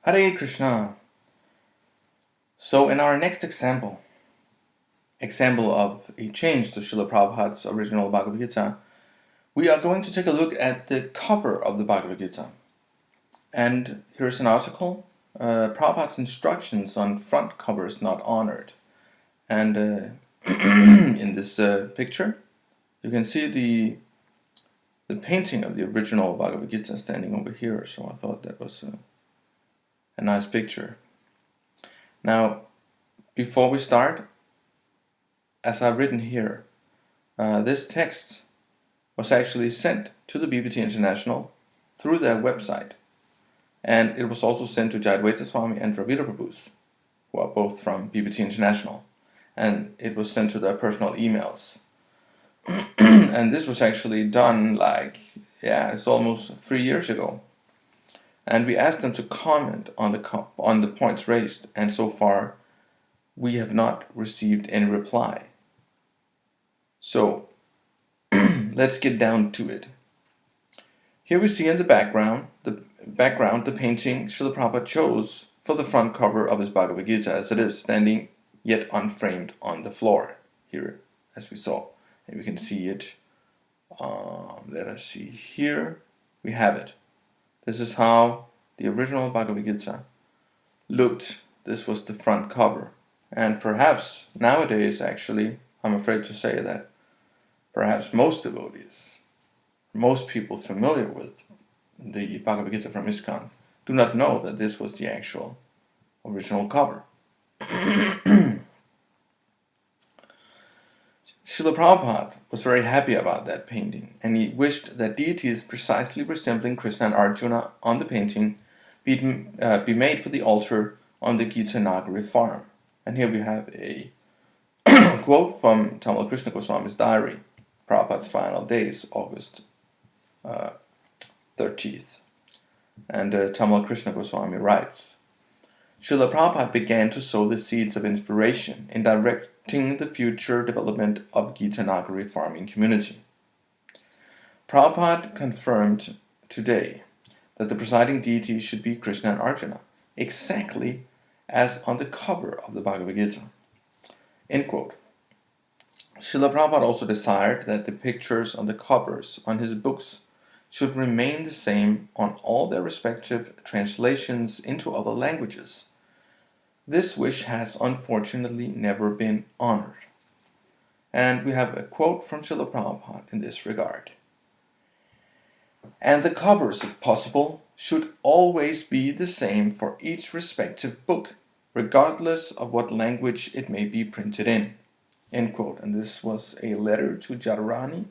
Hare Krishna. So in our next example of a change to Srila Prabhupada's original Bhagavad-gita, we are going to take a look at the cover of the Bhagavad-gita. And here's an article, Prabhupada's instructions on front covers not honored. And in this picture, you can see the painting of the original Bhagavad-gita standing over here. So I thought that was a nice picture. Now, before we start, as I've written here, this text was actually sent to the BBT International through their website. And it was also sent to Jayadvaita Swami and Dravida Prabhus, who are both from BBT International. And it was sent to their personal emails. And this was actually done it's almost 3 years ago. And we asked them to comment on the points raised, and so far we have not received any reply. So let's get down to it. Here we see in the background the painting Srila Prabhupada chose for the front cover of his Bhagavad Gita, as it is standing yet unframed on the floor here, as we saw. And we can see it. Let us see here. We have it. This is how the original Bhagavad Gita looked. This was the front cover. And perhaps nowadays, actually, I'm afraid to say that perhaps most devotees, most people familiar with the Bhagavad Gita from ISKCON, do not know that this was the actual original cover. Srila Prabhupada was very happy about that painting, and he wished that deities precisely resembling Krishna and Arjuna on the painting be made for the altar on the Gita Nagari farm. And here we have a quote from Tamal Krishna Goswami's diary, Prabhupada's final days, August 30th. And Tamal Krishna Goswami writes, Srila Prabhupada began to sow the seeds of inspiration in directing the future development of Gita Nagari farming community. Prabhupada confirmed today that the presiding deity should be Krishna and Arjuna, exactly as on the cover of the Bhagavad Gita. End quote. Srila Prabhupada also desired that the pictures on the covers on his books should remain the same on all their respective translations into other languages. This wish has unfortunately never been honored. And we have a quote from Srila Prabhupada in this regard. And the covers, if possible, should always be the same for each respective book, regardless of what language it may be printed in. End quote. And this was a letter to Jadharani,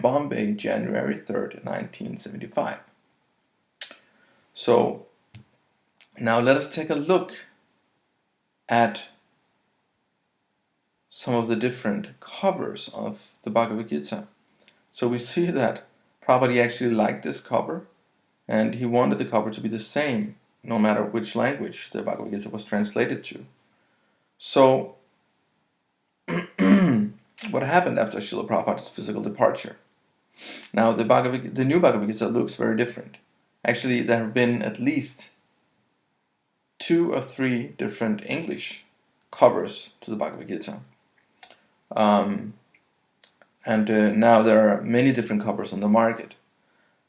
Bombay, January 3rd, 1975. So, now let us take a look at some of the different covers of the Bhagavad Gita. So we see that Prabhupada actually liked this cover, and he wanted the cover to be the same no matter which language the Bhagavad Gita was translated to. So what happened after Srila Prabhupada's physical departure? Now the new Bhagavad Gita looks very different. Actually, there have been at least 2 or 3 different English covers to the Bhagavad Gita. Now there are many different covers on the market.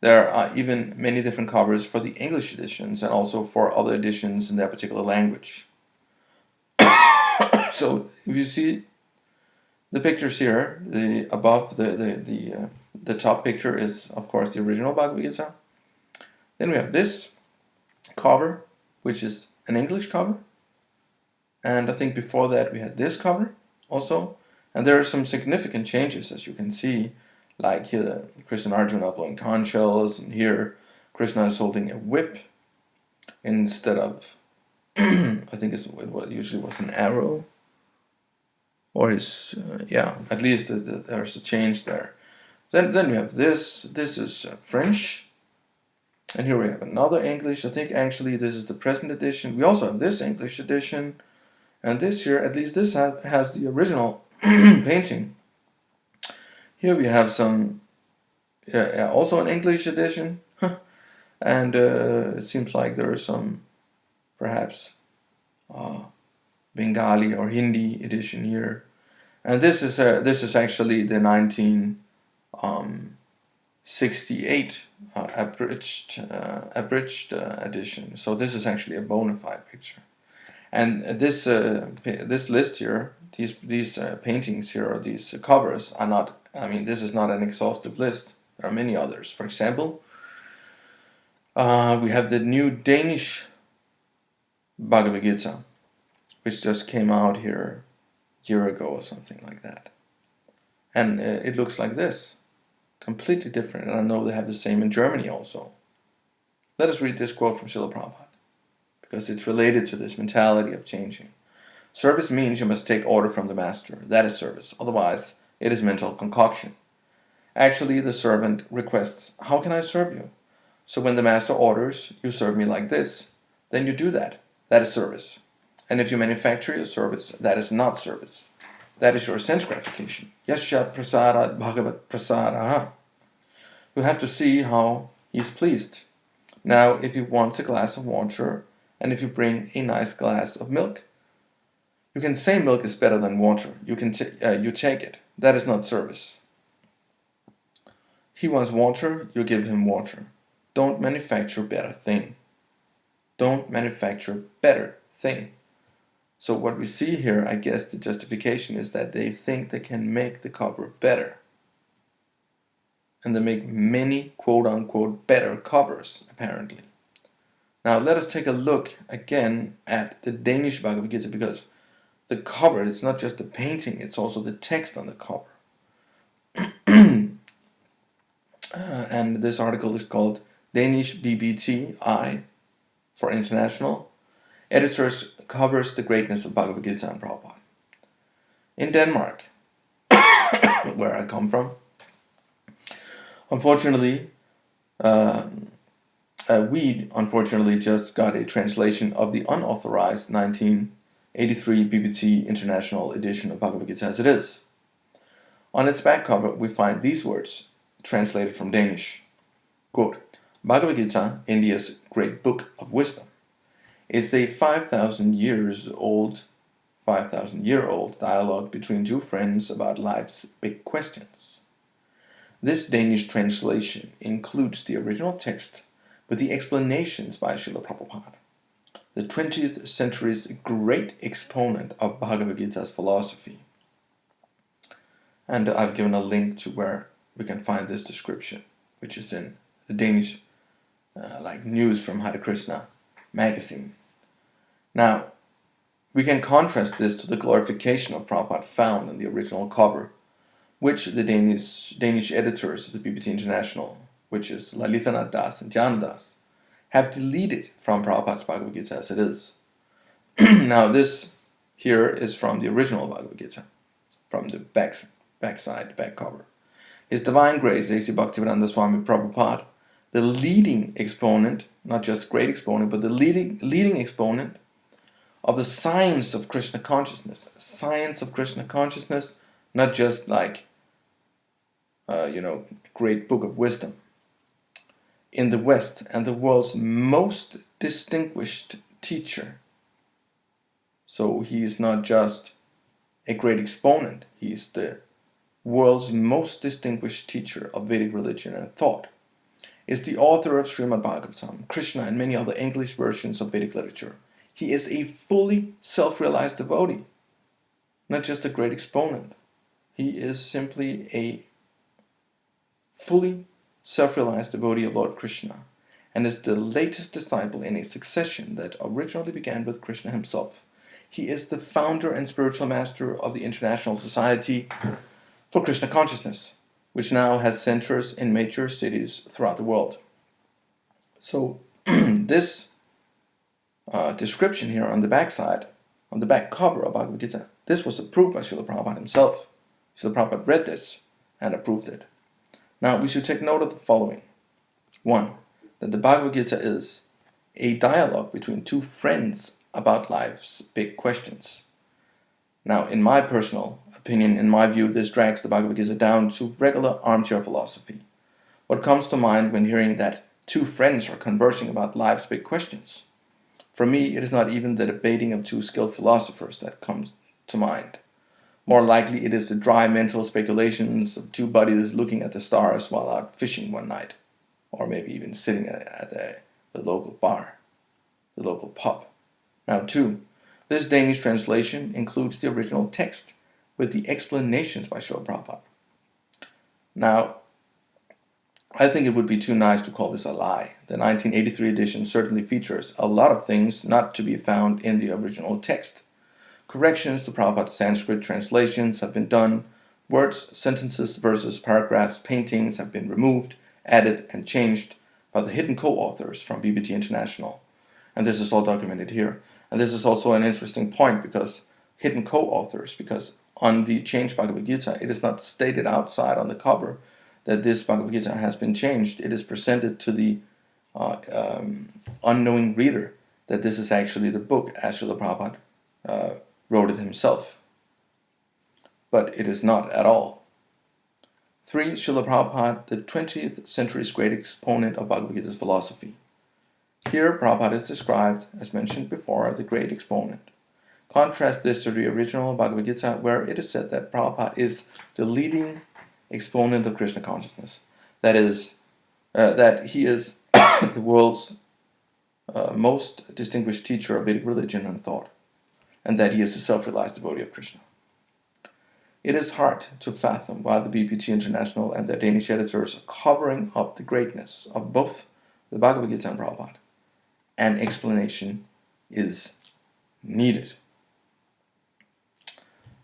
There are even many different covers for the English editions and also for other editions in their particular language. So if you see the pictures here, above the top picture is of course the original Bhagavad Gita. Then we have this cover, which is an English cover, and I think before that we had this cover also, and there are some significant changes, as you can see, like here Krishna and Arjuna are blowing conch shells, and here Krishna is holding a whip instead of I think it usually was an arrow, or at least there's a change there. Then we have this is French. And here we have another English. I think actually this is the present edition. We also have this English edition. And this here, at least this has the original painting. Here we have some, also an English edition. And it seems like there are some perhaps Bengali or Hindi edition here. And this is actually the 1968 abridged edition. So this is actually a bona fide picture. And this list here, these paintings here, or these covers are not. I mean, this is not an exhaustive list. There are many others. For example, we have the new Danish Bhagavad-gita, which just came out here a year ago or something like that. And it looks like this, completely different. And I know they have the same in Germany also. Let us read this quote from Srila Prabhupada, because it's related to this mentality of changing. Service means you must take order from the master. That is service. Otherwise, it is mental concoction. Actually, the servant requests, "How can I serve you?" So when the master orders, "You serve me like this," then you do that. That is service. And if you manufacture your service, that is not service. That is your sense gratification. Yasya prasada bhagavat prasadaha. You have to see how he is pleased. Now, if he wants a glass of water, and if you bring a nice glass of milk, you can say milk is better than water. You take it. That is not service. He wants water, you give him water. Don't manufacture better thing. Don't manufacture better thing. So what we see here, I guess the justification is that they think they can make the cover better. And they make many quote-unquote better covers, apparently. Now let us take a look again at the Danish Bhagavad-gita, because the cover, it's not just the painting, it's also the text on the cover. And this article is called Danish BBTI for International. Editors covers the greatness of Bhagavad Gita and Prabhupada. In Denmark, where I come from, unfortunately, we just got a translation of the unauthorized 1983 BBT International edition of Bhagavad Gita as it is. On its back cover, we find these words, translated from Danish. Quote, Bhagavad Gita, India's great book of wisdom, is a 5,000-year-old dialogue between two friends about life's big questions. This Danish translation includes the original text with the explanations by Srila Prabhupada, the 20th century's great exponent of Bhagavad Gita's philosophy. And I've given a link to where we can find this description, which is in the Danish news from Hare Krishna magazine. Now, we can contrast this to the glorification of Prabhupada found in the original cover, which the Danish editors of the BBT International, which is Lalitanath Das and Jan Das, have deleted from Prabhupada's Bhagavad Gita as it is. Now, this here is from the original Bhagavad Gita, from the back cover. His Divine Grace, A.C. Bhaktivedanta Swami Prabhupada, the leading exponent, not just great exponent, but the leading exponent of the science of Krishna consciousness. Science of Krishna consciousness, not just great book of wisdom. In the West, and the world's most distinguished teacher. So he is not just a great exponent, he is the world's most distinguished teacher of Vedic religion and thought, is the author of Srimad Bhagavatam, Krishna, and many other English versions of Vedic literature. He is a fully self-realized devotee, not just a great exponent. He is simply a fully self-realized devotee of Lord Krishna, and is the latest disciple in a succession that originally began with Krishna himself. He is the founder and spiritual master of the International Society for Krishna Consciousness, which now has centers in major cities throughout the world. So this description here on the back cover of Bhagavad Gita, this was approved by Srila Prabhupada himself. Srila Prabhupada read this and approved it. Now we should take note of the following. 1. That the Bhagavad Gita is a dialogue between two friends about life's big questions. Now, in my personal opinion, in my view, this drags the Bhagavad Gita down to regular armchair philosophy. What comes to mind when hearing that two friends are conversing about life's big questions? For me, it is not even the debating of two skilled philosophers that comes to mind. More likely, it is the dry mental speculations of two buddies looking at the stars while out fishing one night, or maybe even sitting at the local bar, the local pub. Now, 2. This Danish translation includes the original text with the explanations by Srila Prabhupada. Now, I think it would be too nice to call this a lie. The 1983 edition certainly features a lot of things not to be found in the original text. Corrections to Prabhupada's Sanskrit translations have been done. Words, sentences, verses, paragraphs, paintings have been removed, added, and changed by the hidden co-authors from BBT International. And this is all documented here. And this is also an interesting point because hidden co-authors, because on the changed Bhagavad-gita, it is not stated outside on the cover that this Bhagavad-gita has been changed. It is presented to the unknowing reader that this is actually the book as Srila Prabhupada wrote it himself. But it is not at all. 3. Srila Prabhupada, the 20th century's great exponent of Bhagavad-gita's philosophy. Here, Prabhupada is described, as mentioned before, the great exponent. Contrast this to the original Bhagavad-gita, where it is said that Prabhupada is the leading exponent of Krishna consciousness. That is, that he is the world's most distinguished teacher of Vedic religion and thought, and that he is a self-realized devotee of Krishna. It is hard to fathom why the BPT International and their Danish editors are covering up the greatness of both the Bhagavad Gita and Prabhupada. An explanation is needed.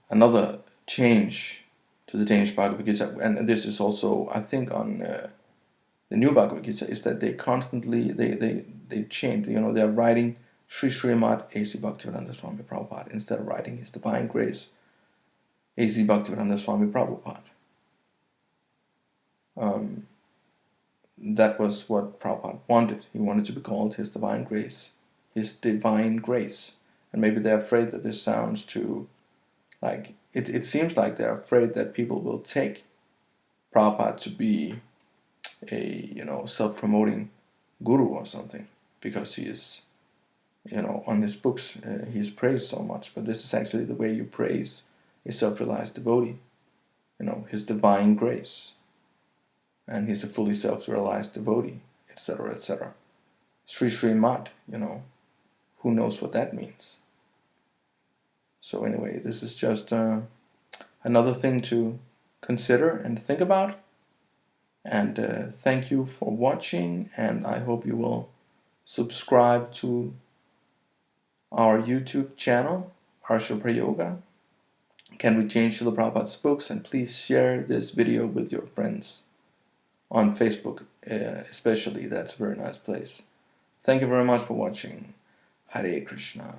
Another change to the Danish Bhagavad Gita, and this is also, I think, on the new Bhagavad Gita, is that they constantly, they change, they're writing Sri Srimad A.C. Bhaktivedanta Swami Prabhupada instead of writing His Divine Grace A.C. Bhaktivedanta Swami Prabhupada. That was what Prabhupada wanted. He wanted to be called His Divine Grace. His Divine Grace. And maybe they're afraid that this sounds too, like, it seems like they're afraid that people will take Prabhupada to be a, self-promoting guru or something, because he is, on his books, he is praised so much. But this is actually the way you praise a self-realized devotee, his divine grace. And he's a fully self-realized devotee, etc., etc. Sri Srimad, who knows what that means? So anyway, this is just another thing to consider and think about. And thank you for watching, and I hope you will subscribe to our YouTube channel, Arsa-Prayoga. Can we change Srila Prabhupada's books? And please share this video with your friends on Facebook, especially. That's a very nice place. Thank you very much for watching. Hare Krishna.